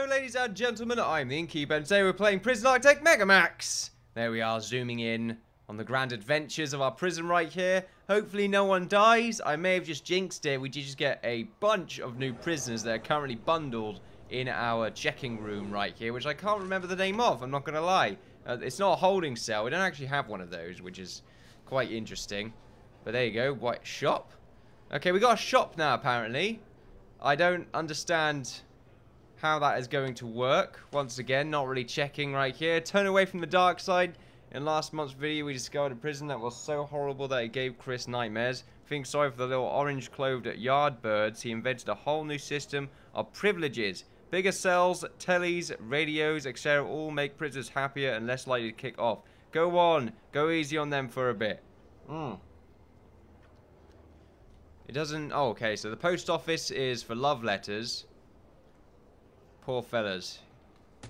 ladies and gentlemen, I'm the Innkeeper, and today we're playing Prison Architect MEGAMAX. There we are, zooming in on the grand adventures of our prison right here. Hopefully no one dies. I may have just jinxed it. We did just get a bunch of new prisoners that are currently bundled in our checking room right here, which I can't remember the name of, I'm not going to lie. It's not a holding cell. We don't actually have one of those, which is quite interesting. But there you go, white shop. Okay, we got a shop now, apparently. I don't understand how that is going to work. Once again, not really checking right here. Turn away from the dark side. In last month's video, we discovered a prison that was so horrible that it gave Chris nightmares. Feeling sorry for the little orange-clothed yard birds, he invented a whole new system of privileges. Bigger cells, tellies, radios, etc. all make prisoners happier and less likely to kick off. Go on. Go easy on them for a bit. It doesn't... Oh, okay. So the post office is for love letters. Poor fellas.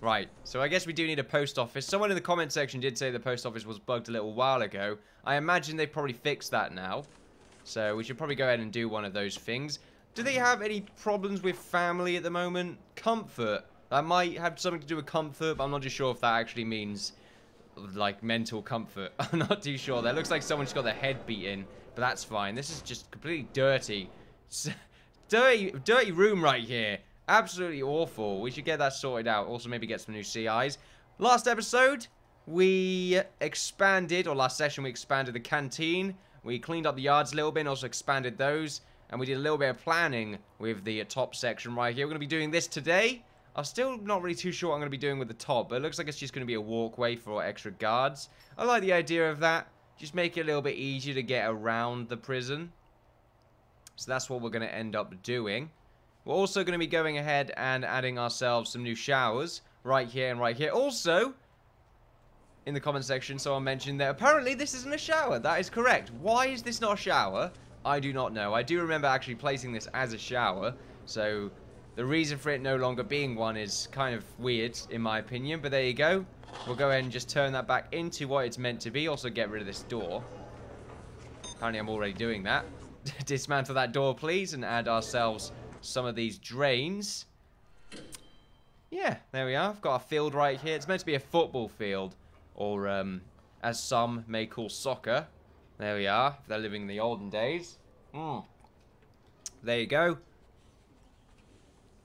Right. So I guess we do need a post office. Someone in the comment section did say the post office was bugged a little while ago. I imagine they've probably fixed that now. So we should probably go ahead and do one of those things. Do they have any problems with family at the moment? Comfort. That might have something to do with comfort, but I'm not too sure if that actually means, like, mental comfort. I'm not too sure. That looks like someone's got their head beaten, but that's fine. This is just completely dirty. Dirty room right here. Absolutely awful. We should get that sorted out. Also, maybe get some new CIs. Last episode, we expanded, or last session, we expanded the canteen. We cleaned up the yards a little bit and also expanded those. And we did a little bit of planning with the top section right here. We're going to be doing this today. I'm still not really too sure what I'm going to be doing with the top, but it looks like it's just going to be a walkway for extra guards. I like the idea of that. Just make it a little bit easier to get around the prison. So that's what we're going to end up doing. We're also going to be going ahead and adding ourselves some new showers right here and right here. Also, in the comment section, someone mentioned that apparently this isn't a shower. That is correct. Why is this not a shower? I do not know. I do remember actually placing this as a shower. So the reason for it no longer being one is kind of weird, in my opinion. But there you go. We'll go ahead and just turn that back into what it's meant to be. Also get rid of this door. Apparently I'm already doing that. Dismantle that door, please, and add ourselves some of these drains. Yeah, there we are. I've got a field right here. It's meant to be a football field, or as some may call soccer. There we are. If they're living in the olden days. There you go.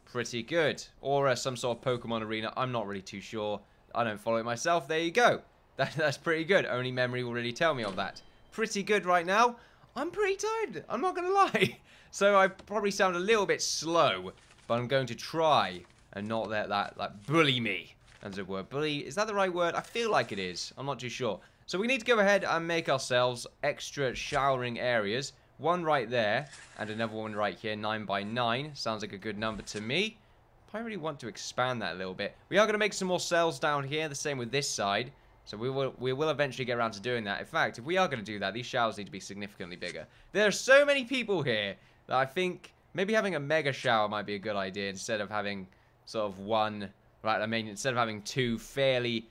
Pretty good. Or some sort of Pokemon arena. I'm not really too sure. I don't follow it myself. There you go. That's pretty good. Only memory will really tell me of that. Pretty good right now. I'm pretty tired. I'm not going to lie. So I probably sound a little bit slow. But I'm going to try and not let that like bully me. As it were. Bully. Is that the right word? I feel like it is. I'm not too sure. So we need to go ahead and make ourselves extra showering areas. One right there, and another one right here, 9 by 9. Sounds like a good number to me. I really want to expand that a little bit. We are going to make some more cells down here, the same with this side. So we will eventually get around to doing that. In fact, if we are going to do that, these showers need to be significantly bigger. There are so many people here that I think maybe having a mega shower might be a good idea instead of having sort of one, right, I mean, instead of having two fairly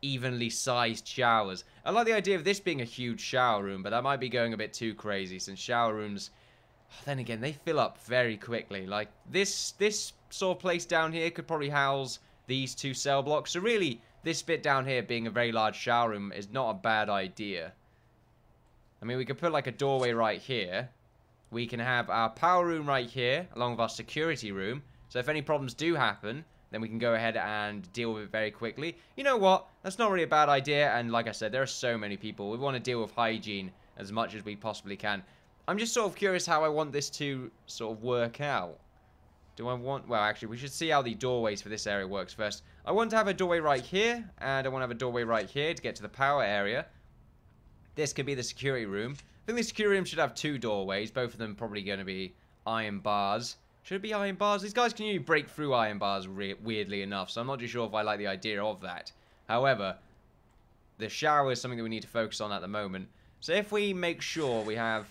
evenly sized showers. I like the idea of this being a huge shower room, but that might be going a bit too crazy since shower rooms, then again, they fill up very quickly. Like this sort of place down here could probably house these two cell blocks. So really, this bit down here being a very large shower room is not a bad idea. I mean, we could put like a doorway right here. We can have our power room right here, along with our security room. So if any problems do happen, then we can go ahead and deal with it very quickly. You know what? That's not really a bad idea. And like I said, there are so many people. We want to deal with hygiene as much as we possibly can. I'm just sort of curious how I want this to sort of work out. Do I want... Well, actually, we should see how the doorways for this area works first. I want to have a doorway right here. And I want to have a doorway right here to get to the power area. This could be the security room. I think the security room should have two doorways. Both of them probably going to be iron bars. Should it be iron bars? These guys can usually break through iron bars weirdly enough, so I'm not too sure if I like the idea of that. However, the shower is something that we need to focus on at the moment. So if we make sure we have...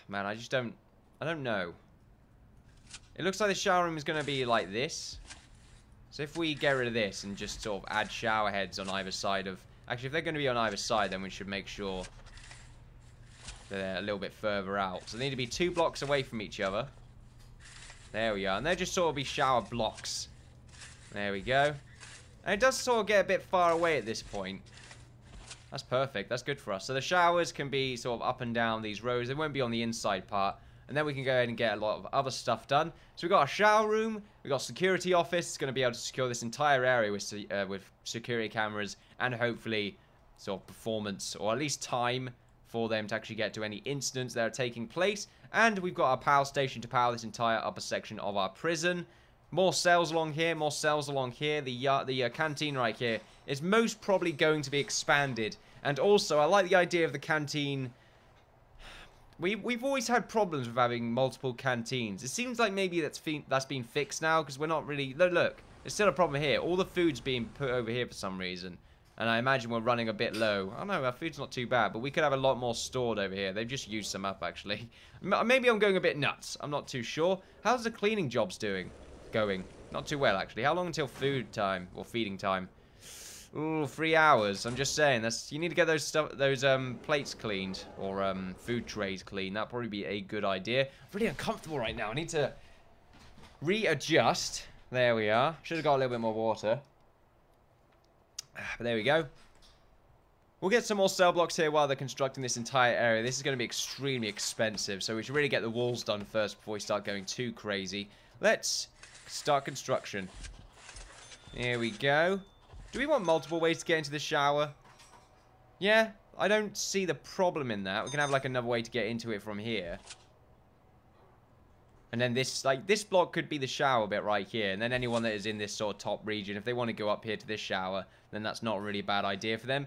Man, I don't know. It looks like the shower room is going to be like this. So if we get rid of this and just sort of add shower heads on either side of... Actually, if they're going to be on either side, then we should make sure they're a little bit further out. So they need to be 2 blocks away from each other. There we are. And they'll just sort of be shower blocks. There we go. And it does sort of get a bit far away at this point. That's perfect. That's good for us. So the showers can be sort of up and down these rows. They won't be on the inside part. And then we can go ahead and get a lot of other stuff done. So we've got a shower room. We've got a security office. It's going to be able to secure this entire area with security cameras. And hopefully sort of performance, or at least time, for them to actually get to any incidents that are taking place. And we've got our power station to power this entire upper section of our prison. More cells along here, more cells along here. The canteen right here is most probably going to be expanded. And also, I like the idea of the canteen. We've always had problems with having multiple canteens. It seems like maybe that's been fixed now, because we're not really... Look, there's still a problem here. All the food's being put over here for some reason. And I imagine we're running a bit low. I don't know, our food's not too bad, but we could have a lot more stored over here. They've just used some up, actually. Maybe I'm going a bit nuts. I'm not too sure. How's the cleaning jobs going? Not too well, actually. How long until food time, or feeding time? Ooh, 3 hours. I'm just saying, you need to get those plates cleaned, or food trays cleaned. That'd probably be a good idea. I'm really uncomfortable right now. I need to readjust. There we are. Should have got a little bit more water. But there we go. We'll get some more cell blocks here while they're constructing this entire area. This is going to be extremely expensive, so we should really get the walls done first before we start going too crazy. Let's start construction. Here we go. Do we want multiple ways to get into the shower? Yeah, I don't see the problem in that. We can have like another way to get into it from here. And then this block could be the shower bit right here. And then anyone that is in this sort of top region, if they want to go up here to this shower, then that's not really a bad idea for them.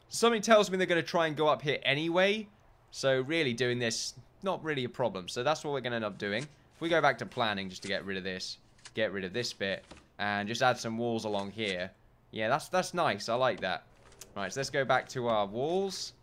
Something tells me they're going to try and go up here anyway. So really doing this, not really a problem. So that's what we're going to end up doing. If we go back to planning just to get rid of this bit, and just add some walls along here. Yeah, that's nice. I like that. Right, so let's go back to our walls.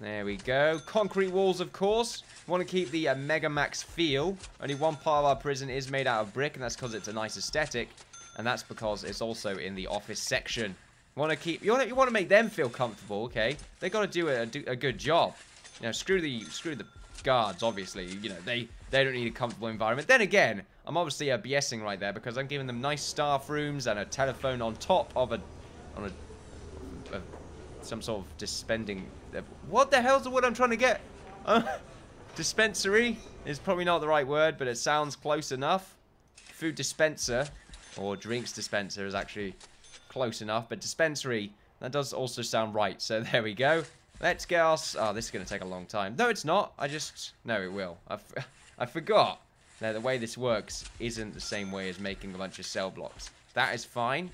There we go. Concrete walls, of course. We want to keep the MEGAMAX feel. Only one part of our prison is made out of brick, and that's because it's a nice aesthetic. And that's because it's also in the office section. You want to make them feel comfortable, okay? They got to do a good job. You know, screw the guards, obviously. You know, they don't need a comfortable environment. Then again, I'm obviously BSing right there because I'm giving them nice staff rooms and a telephone on top of some sort of dispensing. What the hell's the word I'm trying to get? Dispensary is probably not the right word, but it sounds close enough. Food dispenser or drinks dispenser is actually close enough, but dispensary, that does also sound right. So there we go. Let's get our... Oh, this is going to take a long time. No, it's not. No, it will. I forgot that the way this works isn't the same way as making a bunch of cell blocks. That is fine.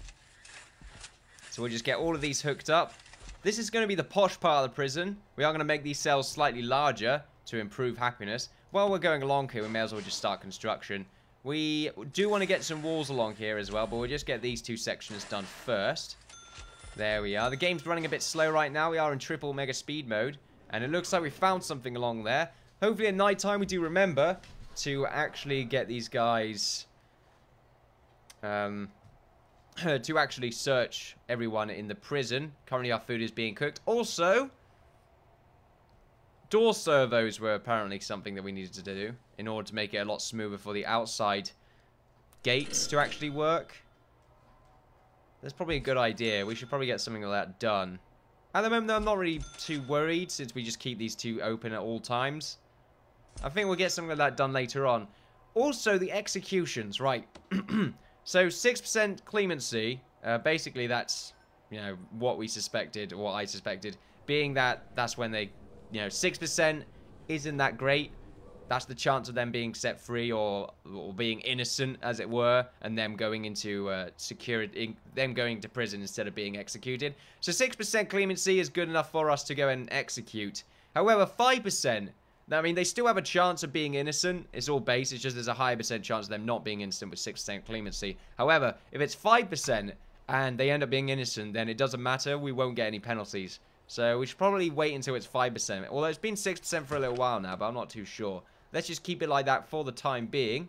So we'll just get all of these hooked up. This is going to be the posh part of the prison. We are going to make these cells slightly larger to improve happiness. While we're going along here, we may as well just start construction. We do want to get some walls along here as well, but we'll just get these two sections done first. There we are. The game's running a bit slow right now. We are in triple mega speed mode, and it looks like we found something along there. Hopefully at night time we do remember to actually get these guys to actually search everyone in the prison. Currently our food is being cooked. Also, door servos were apparently something that we needed to do in order to make it a lot smoother for the outside gates to actually work. That's probably a good idea. We should probably get something like that done. At the moment, though, I'm not really too worried since we just keep these two open at all times. I think we'll get something like that done later on. Also, the executions, right. So, 6% clemency. Basically, that's, you know, what we suspected, or what I suspected. Being that that's when they, you know, 6% isn't that great. That's the chance of them being set free or being innocent, as it were, and them going into them going to prison instead of being executed. So 6% clemency is good enough for us to go and execute. However, 5%, I mean, they still have a chance of being innocent. It's all base. It's just there's a higher percent chance of them not being innocent with 6% clemency. However, if it's 5% and they end up being innocent, then it doesn't matter. We won't get any penalties. So we should probably wait until it's 5%. Although it's been 6% for a little while now, but I'm not too sure. Let's just keep it like that for the time being.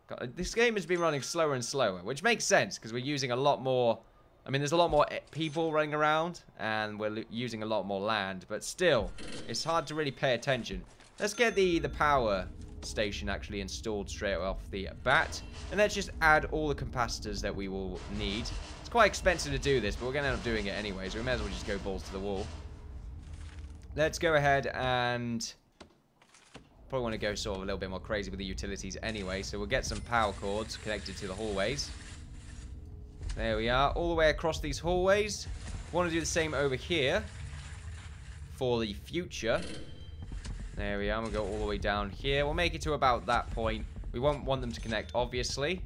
God, this game has been running slower and slower, which makes sense because we're using a lot more... I mean, there's a lot more people running around, and we're using a lot more land. But still, it's hard to really pay attention. Let's get the power station actually installed straight off the bat. And let's just add all the capacitors that we will need. It's quite expensive to do this, but we're going to end up doing it anyway, so we may as well just go balls to the wall. Let's go ahead and probably want to go sort of a little bit more crazy with the utilities anyway, so we'll get some power cords connected to the hallways. There we are, all the way across these hallways. Want to do the same over here for the future. There we are, we'll go all the way down here. We'll make it to about that point. We won't want them to connect, obviously.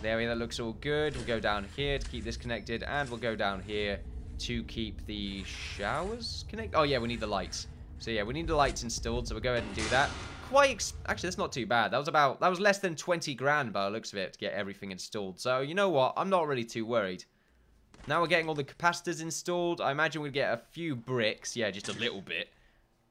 There we are, that looks all good. We'll go down here to keep this connected, and we'll go down here to keep the showers connected. Oh yeah, we need the lights. So yeah, we need the lights installed, so we'll go ahead and do that. Actually, that's not too bad. That was less than 20 grand by the looks of it to get everything installed. So you know what? I'm not really too worried. Now we're getting all the capacitors installed. I imagine we'll get a few bricks. Yeah, just a little bit.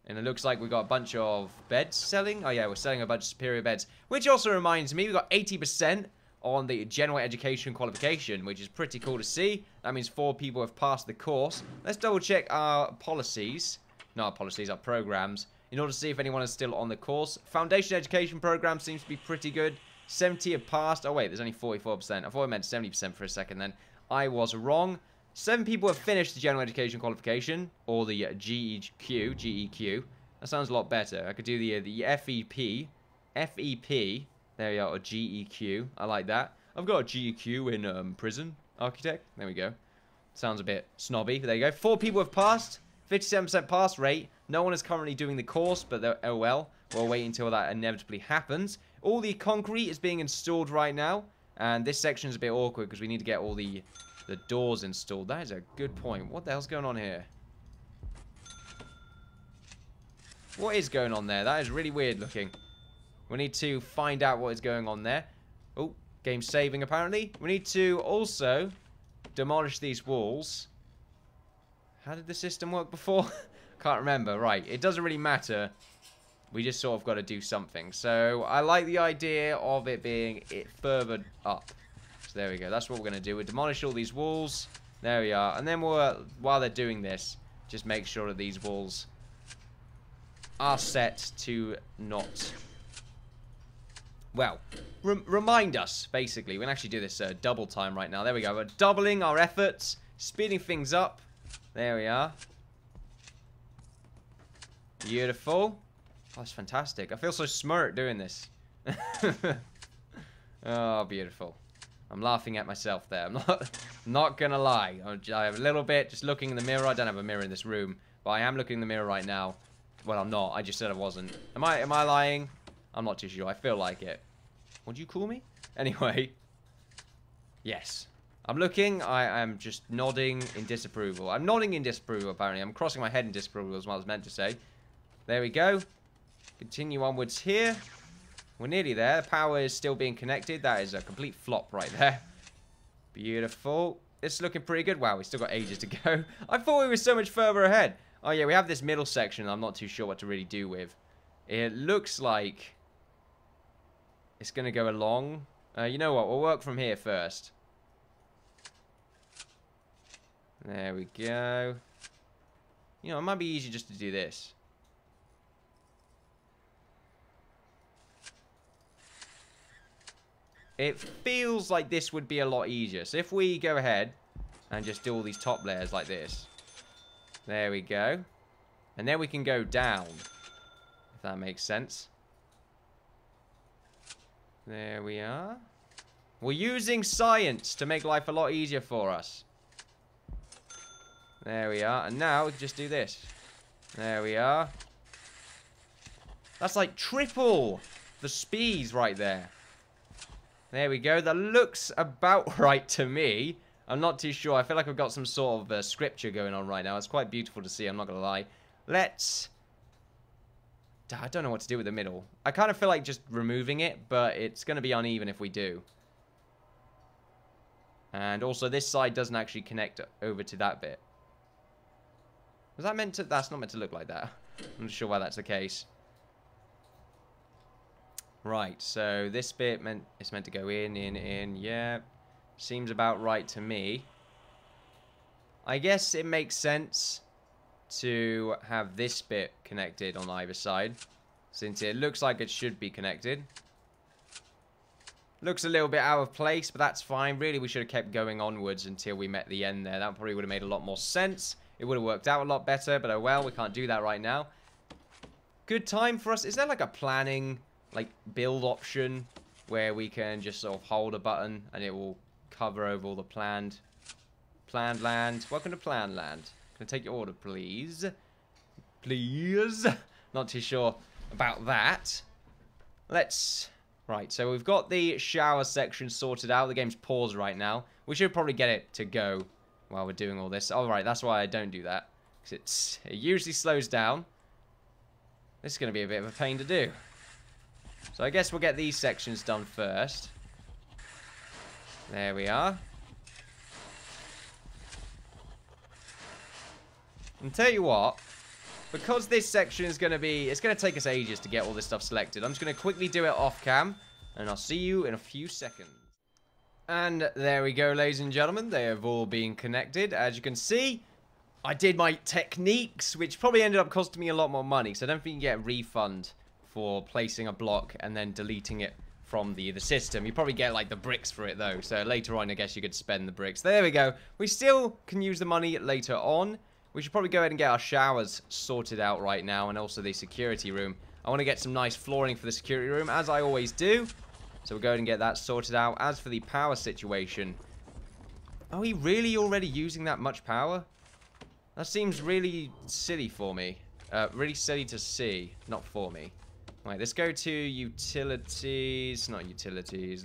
And it looks like we've got a bunch of beds selling. Oh yeah, we're selling a bunch of superior beds. Which also reminds me, we've got 80% on the general education qualification, which is pretty cool to see. That means 4 people have passed the course. Let's double check our policies. Not our policies, our programs. In order to see if anyone is still on the course. Foundation education program seems to be pretty good. 70 have passed. Oh wait, there's only 44%. I thought I meant 70% for a second then. I was wrong. 7 people have finished the general education qualification, or the GEQ. That sounds a lot better. I could do the FEP, there we are, or GEQ. I like that. I've got a GEQ in prison architect. There we go. Sounds a bit snobby. There you go. 4 people have passed. 57% pass rate. No one is currently doing the course, but oh well. We'll wait until that inevitably happens. All the concrete is being installed right now, and this section is a bit awkward because we need to get all the doors installed. That is a good point. What the hell's going on here? What is going on there? That is really weird looking. We need to find out what is going on there. Oh, game saving apparently. We need to also demolish these walls. How did the system work before? Can't remember. Right, it doesn't really matter. We just sort of got to do something. So I like the idea of it being further up. So there we go. That's what we're going to do. We'll demolish all these walls. There we are. And then we'll, while they're doing this, just make sure that these walls are set to not... Well, remind us, basically. We can actually do this double time right now. There we go. We're doubling our efforts, speeding things up. There we are. Beautiful. Oh, that's fantastic. I feel so smart doing this. Oh, beautiful. I'm laughing at myself there. I'm not gonna lie. I have a little bit just looking in the mirror. I don't have a mirror in this room, but I am looking in the mirror right now. Well, I'm not. I just said I wasn't. Am I lying? I'm not too sure. I feel like it. What do you call me? Anyway. Yes. I'm looking. I am just nodding in disapproval. I'm nodding in disapproval, apparently. I'm crossing my head in disapproval is what I was meant to say. There we go. Continue onwards here. We're nearly there. The power is still being connected. That is a complete flop right there. Beautiful. It's looking pretty good. Wow, we still got ages to go. I thought we were so much further ahead. Oh, yeah, we have this middle section I'm not too sure what to really do with. It looks like it's going to go along. You know what? We'll work from here first. There we go. You know, it might be easier just to do this. It feels like this would be a lot easier. So if we go ahead and just do all these top layers like this. There we go. And then we can go down. If that makes sense. There we are. We're using science to make life a lot easier for us. There we are. And now we can just do this. There we are. That's like triple the speeds right there. There we go. That looks about right to me. I'm not too sure. I feel like I've got some sort of scripture going on right now. It's quite beautiful to see. I'm not going to lie. Let's... I don't know what to do with the middle. I kind of feel like just removing it, but it's going to be uneven if we do. And also, this side doesn't actually connect over to that bit. Was that meant to... That's not meant to look like that. I'm not sure why that's the case. Right, so this bit it's meant to go in. Yeah, seems about right to me. I guess it makes sense to have this bit connected on either side, since it looks like it should be connected. Looks a little bit out of place, but that's fine. Really, we should have kept going onwards until we met the end there. That probably would have made a lot more sense. It would have worked out a lot better, but oh well, we can't do that right now. Good time for us. Is there like a planning, like, build option where we can just sort of hold a button and it will cover over all the planned land? Welcome to planned land. Can I take your order, please? Please? Not too sure about that. Right, so we've got the shower section sorted out. The game's paused right now. We should probably get it to go while we're doing all this. Alright, that's why I don't do that. Because it usually slows down. This is going to be a bit of a pain to do. So I guess we'll get these sections done first. There we are. And tell you what, because this section is going to be, it's going to take us ages to get all this stuff selected. I'm just going to quickly do it off cam, and I'll see you in a few seconds. And there we go, ladies and gentlemen. They have all been connected. As you can see, I did my techniques, which probably ended up costing me a lot more money, so I don't think you get a refund for placing a block and then deleting it from the system. You probably get like the bricks for it though, so later on I guess you could spend the bricks. There we go. We still can use the money later on. We should probably go ahead and get our showers sorted out right now, and also the security room. I want to get some nice flooring for the security room, as I always do. So we'll go ahead and get that sorted out. As for the power situation, are we really already using that much power? That seems really silly for me. Really silly to see, not for me. Right, let's go to utilities. Not utilities,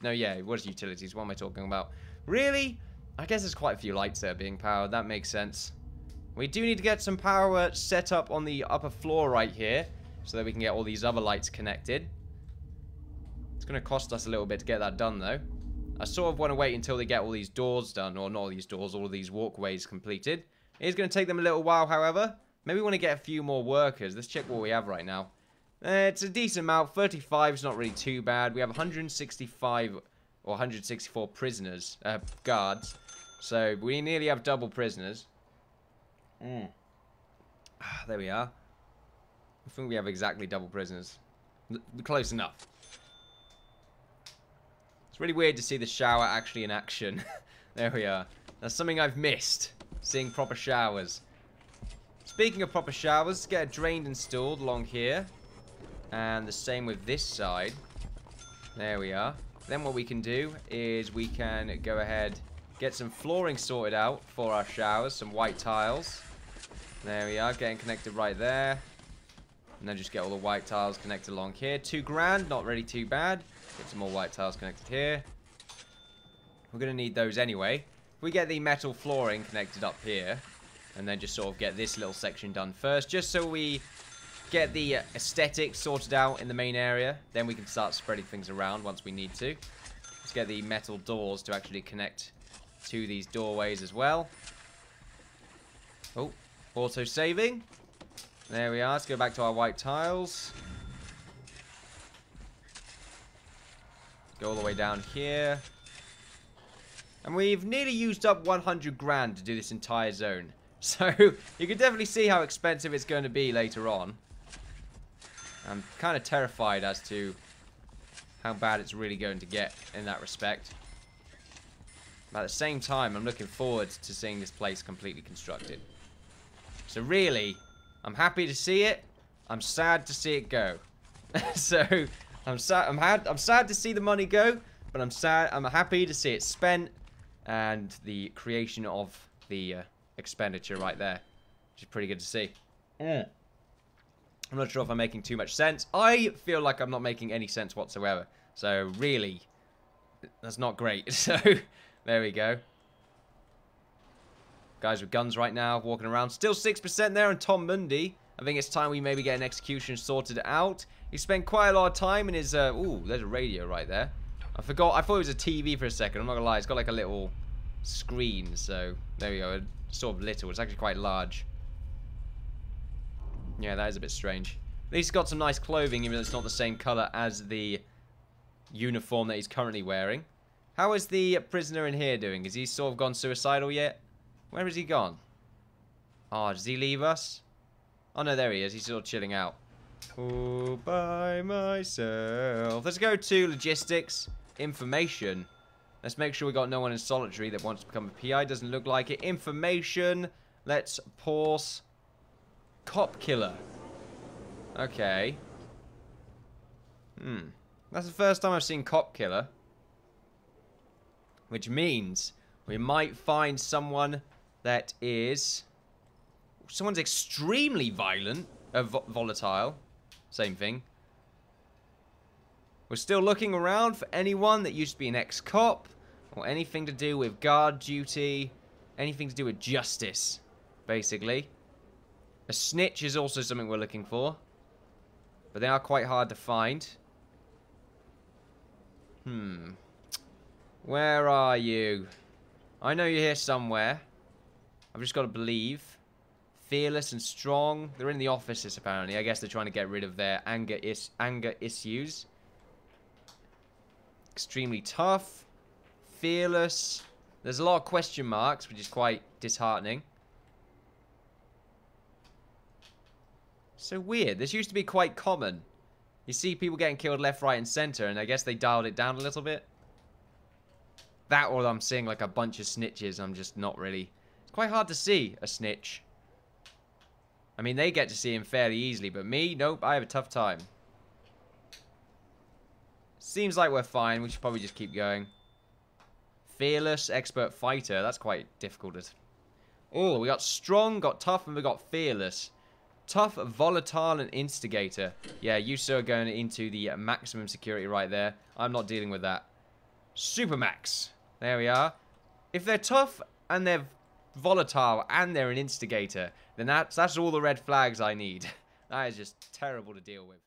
no, yeah, it was utilities. What am I talking about? Really? I guess there's quite a few lights there being powered. That makes sense. We do need to get some power set up on the upper floor right here, so that we can get all these other lights connected. It's going to cost us a little bit to get that done, though. I sort of want to wait until they get all these doors done, or not all these doors, all of these walkways completed. It is going to take them a little while, however. Maybe we want to get a few more workers. Let's check what we have right now. It's a decent amount. 35 is not really too bad. We have 165 or 164 prisoners, guards. So we nearly have double prisoners. There we are. I think we have exactly double prisoners. Close enough. It's really weird to see the shower actually in action. There we are. That's something I've missed. Seeing proper showers. Speaking of proper showers, get a drain installed along here. And the same with this side. There we are. Then what we can do is we can go ahead, get some flooring sorted out for our showers. Some white tiles. There we are, getting connected right there. And then just get all the white tiles connected along here. $2 grand, not really too bad. Get some more white tiles connected here. We're going to need those anyway. We get the metal flooring connected up here. And then just sort of get this little section done first. Just so we get the aesthetics sorted out in the main area. Then we can start spreading things around once we need to. Let's get the metal doors to actually connect to these doorways as well. Oh. Auto-saving. There we are. Let's go back to our white tiles. Go all the way down here. And we've nearly used up 100 grand to do this entire zone. So, you can definitely see how expensive it's going to be later on. I'm kind of terrified as to how bad it's really going to get in that respect. But at the same time, I'm looking forward to seeing this place completely constructed. So really, I'm happy to see it. I'm sad to see it go. So I'm sad to see the money go, but I'm happy to see it spent and the creation of the expenditure right there, which is pretty good to see. I'm not sure if I'm making too much sense. I feel like I'm not making any sense whatsoever. So really, that's not great. So there we go. Guys with guns right now, walking around. Still 6% there on Tom Mundy. I think it's time we maybe get an execution sorted out. He spent quite a lot of time in his... ooh, there's a radio right there. I forgot. I thought it was a TV for a second. I'm not going to lie. It's got like a little screen. So, there we go. It's sort of little. It's actually quite large. Yeah, that is a bit strange. At least he's got some nice clothing, even though it's not the same colour as the uniform that he's currently wearing. How is the prisoner in here doing? Has he sort of gone suicidal yet? Where has he gone? Oh, does he leave us? Oh, no, there he is. He's still chilling out. All by myself. Let's go to logistics. Information. Let's make sure we got no one in solitary that wants to become a PI. Doesn't look like it. Information. Let's pause. Cop killer. Okay. That's the first time I've seen cop killer. Which means we might find someone that is... Someone's extremely violent. Volatile. Same thing. We're still looking around for anyone that used to be an ex-cop. Or anything to do with guard duty. Anything to do with justice. Basically. A snitch is also something we're looking for. But they are quite hard to find. Where are you? I know you're here somewhere. I've just got to believe. Fearless and strong. They're in the offices, apparently. I guess they're trying to get rid of their anger issues. Extremely tough. Fearless. There's a lot of question marks, which is quite disheartening. So weird. This used to be quite common. You see people getting killed left, right, and center, and I guess they dialed it down a little bit. That, or I'm seeing like a bunch of snitches. I'm just not really... It's quite hard to see a snitch. I mean, they get to see him fairly easily, but me, nope, I have a tough time. Seems like we're fine. We should probably just keep going. Fearless, expert fighter. That's quite difficult. Oh, we got strong, got tough, and we got fearless. Tough, volatile, and instigator. Yeah, you sir are going into the maximum security right there. I'm not dealing with that. Supermax. There we are. If they're tough and they're volatile and they're an instigator, then that's all the red flags I need. That is just terrible to deal with.